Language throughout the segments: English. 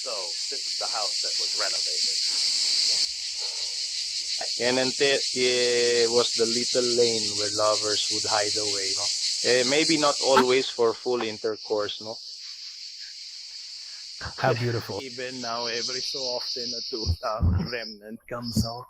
So this is the house that was renovated. And then it was the little lane where lovers would hide away. No? Maybe not always for full intercourse, no? How beautiful. Even now, every so often, a tooth remnant comes out.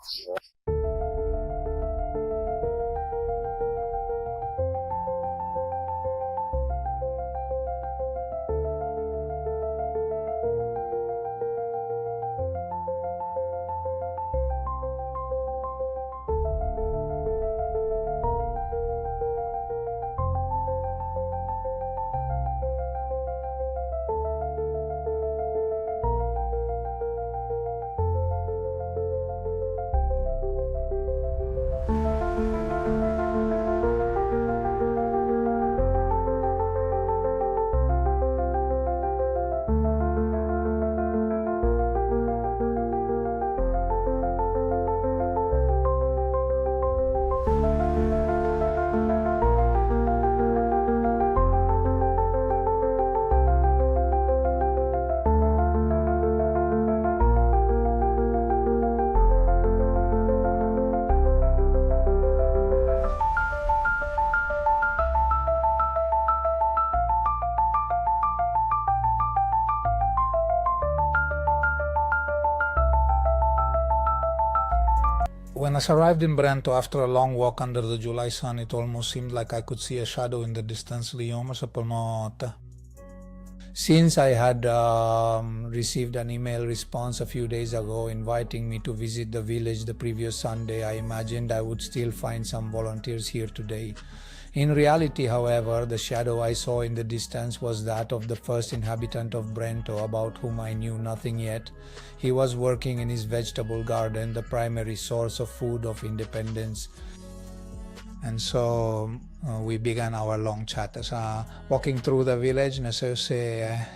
When I arrived in Brento after a long walk under the July sun, it almost seemed like I could see a shadow in the distance. Since I had received an email response a few days ago inviting me to visit the village the previous Sunday, I imagined I would still find some volunteers here today. In reality, however, the shadow I saw in the distance was that of the first inhabitant of Brento, about whom I knew nothing yet. He was working in his vegetable garden, the primary source of food of independence. And so we began our long chat. As walking through the village,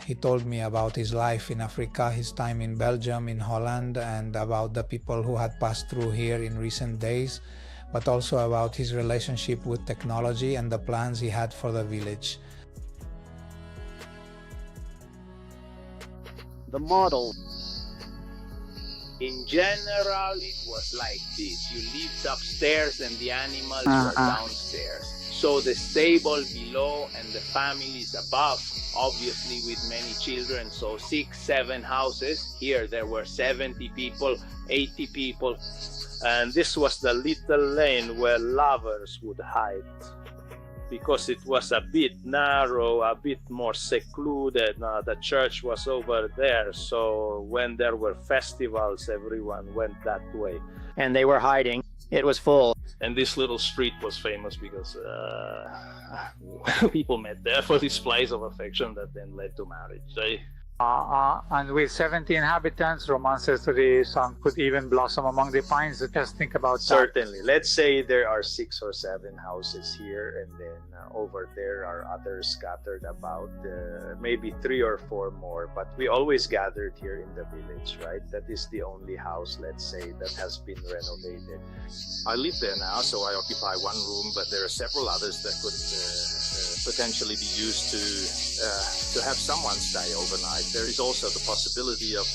he told me about his life in Africa, his time in Belgium, in Holland, and about the people who had passed through here in recent days, but also about his relationship with technology and the plans he had for the village. The model, in general, it was like this. You lived upstairs and the animals were downstairs. So the stable below and the families above, obviously with many children, so 6, 7 houses. Here there were 70 people, 80 people. And this was the little lane where lovers would hide, because it was a bit narrow, a bit more secluded. The church was over there, so when there were festivals, everyone went that way. And they were hiding. It was full. And this little street was famous because people met there for this place of affection that then led to marriage. And with 70 inhabitants, romances to the song could even blossom among the pines. Just think about that. Certainly. Let's say there are 6 or 7 houses here, and then over there are others scattered about, maybe 3 or 4 more. But we always gathered here in the village, right? That is the only house, let's say, that has been renovated. I live there now, so I occupy one room, but there are several others that could potentially be used to have someone stay overnight. There is also the possibility of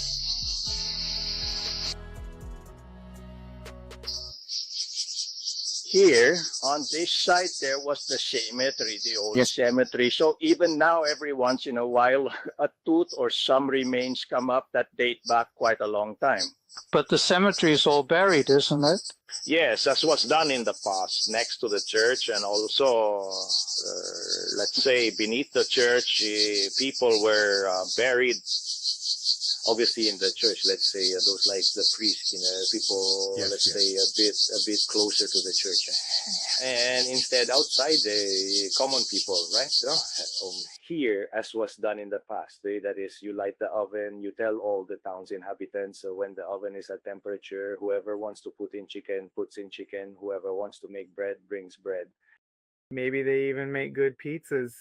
here on this side there was the cemetery, the old cemetery. So even now, every once in a while, a tooth or some remains come up that date back quite a long time. But the cemetery is all buried, isn't it? Yes, that's what's done in the past, next to the church, and also, let's say, beneath the church, people were buried, obviously in the church, let's say, those like the priest, people, say, a bit closer to the church. And instead, outside, the common people, right? Here, as was done in the past, that is, you light the oven, you tell all the town's inhabitants, so when the oven is at temperature, whoever wants to put in chicken, puts in chicken, whoever wants to make bread, brings bread. Maybe they even make good pizzas.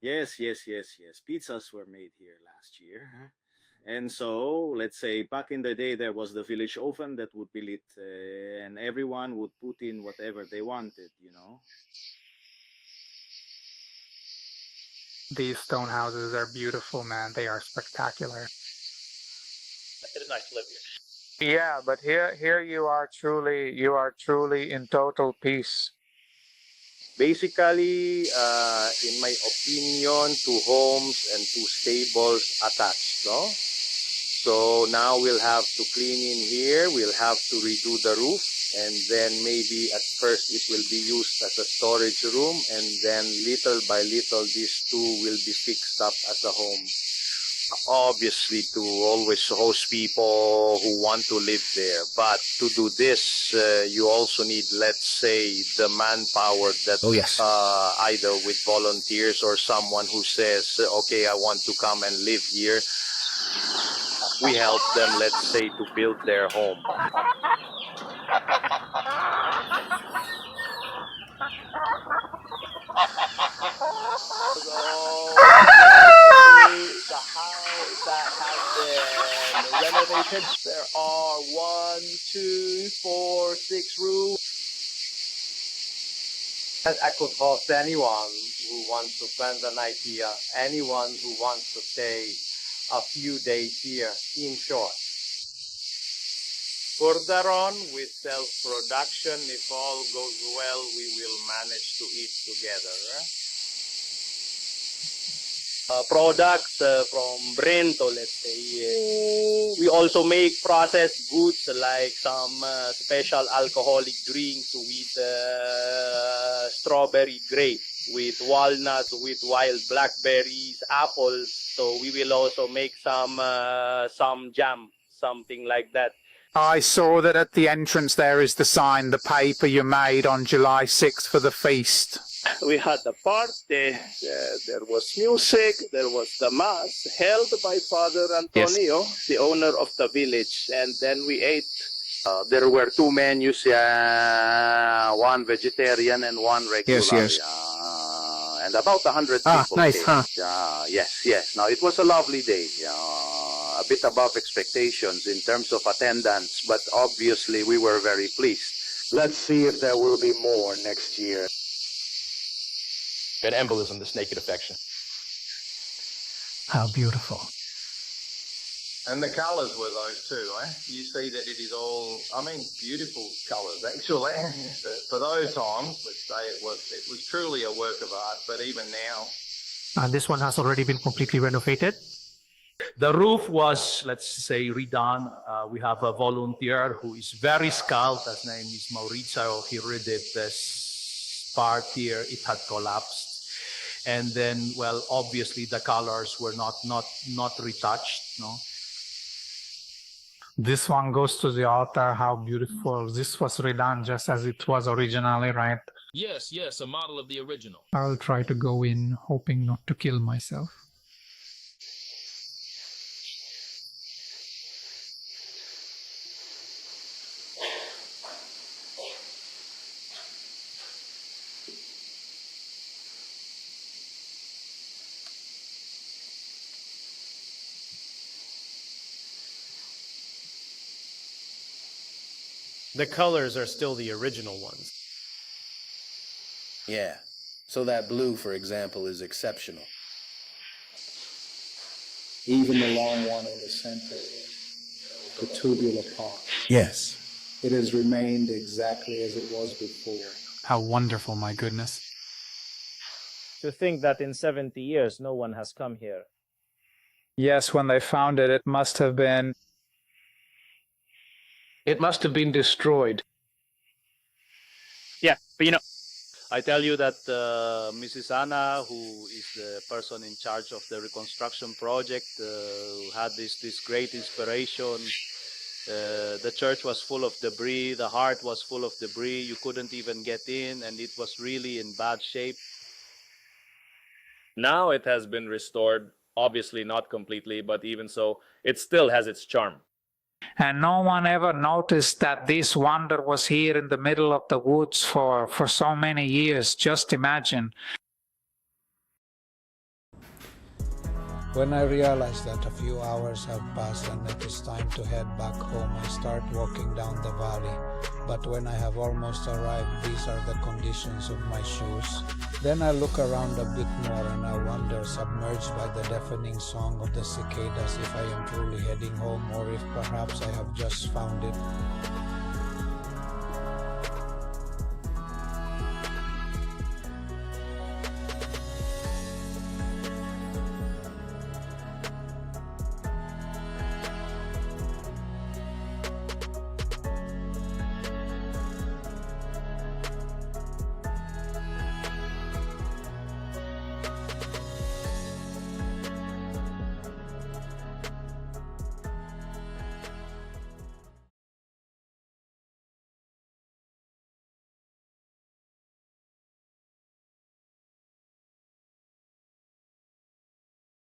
Yes. Pizzas were made here last year. And so, let's say, back in the day, there was the village oven that would be lit, and everyone would put in whatever they wanted, These stone houses are beautiful, man. They are spectacular. It is nice to live here. Yeah, but here you are truly in total peace. Basically, in my opinion, two homes and two stables attached, no? So now we'll have to clean in here, we'll have to redo the roof, and then maybe at first it will be used as a storage room, and then little by little these two will be fixed up as a home. Obviously, to always host people who want to live there, but to do this, you also need, let's say, the manpower that either with volunteers or someone who says, okay, I want to come and live here. We help them, let's say, to build their home. The house that has been renovated. There are 1, 2, 4, 6 rooms. I could host anyone who wants to spend the night here, anyone who wants to stay a few days here, in short. Further on, with self-production, if all goes well, we will manage to eat together. Products from Brento, let's say. We also make processed goods like some special alcoholic drinks with strawberry grape, with walnuts, with wild blackberries, apples. So we will also make some jam, something like that. I saw that at the entrance there is the sign, the paper you made on July 6th for the feast. We had a party, there was music, there was the mass held by Father Antonio, the owner of the village, and then we ate. There were two menus, one vegetarian and one regular. Yes. And about 100 people nice, came. huh? Yes. Now, it was a lovely day. A bit above expectations in terms of attendance, but obviously we were very pleased. Let's see if there will be more next year. An embolism, this naked affection. How beautiful. And the colours were those too, eh? You see that it is all, beautiful colours actually. For those times, let's say it was truly a work of art, but even now. This one has already been completely renovated. The roof was, let's say, redone. We have a volunteer who is very skilled. His name is Maurizio. He redid this part here. It had collapsed. And then, well, obviously the colors were not retouched, no? This one goes to the altar. How beautiful. This was redone just as it was originally, right? Yes, a model of the original. I'll try to go in, hoping not to kill myself. The colors are still the original ones. Yeah, so that blue, for example, is exceptional. Even the long one in the center, the tubular part. Yes. It has remained exactly as it was before. How wonderful, my goodness. To think that in 70 years no one has come here. Yes, when they found it, it must have been destroyed. Yeah, but I tell you that Mrs. Anna, who is the person in charge of the reconstruction project, who had this great inspiration. The church was full of debris, the heart was full of debris, you couldn't even get in, and it was really in bad shape. Now it has been restored, obviously not completely, but even so, it still has its charm. And no one ever noticed that this wonder was here in the middle of the woods for so many years. Just imagine. When I realize that a few hours have passed and it is time to head back home, I start walking down the valley. But when I have almost arrived, these are the conditions of my shoes. Then I look around a bit more and I wonder, submerged by the deafening song of the cicadas, if I am truly heading home or if perhaps I have just found it.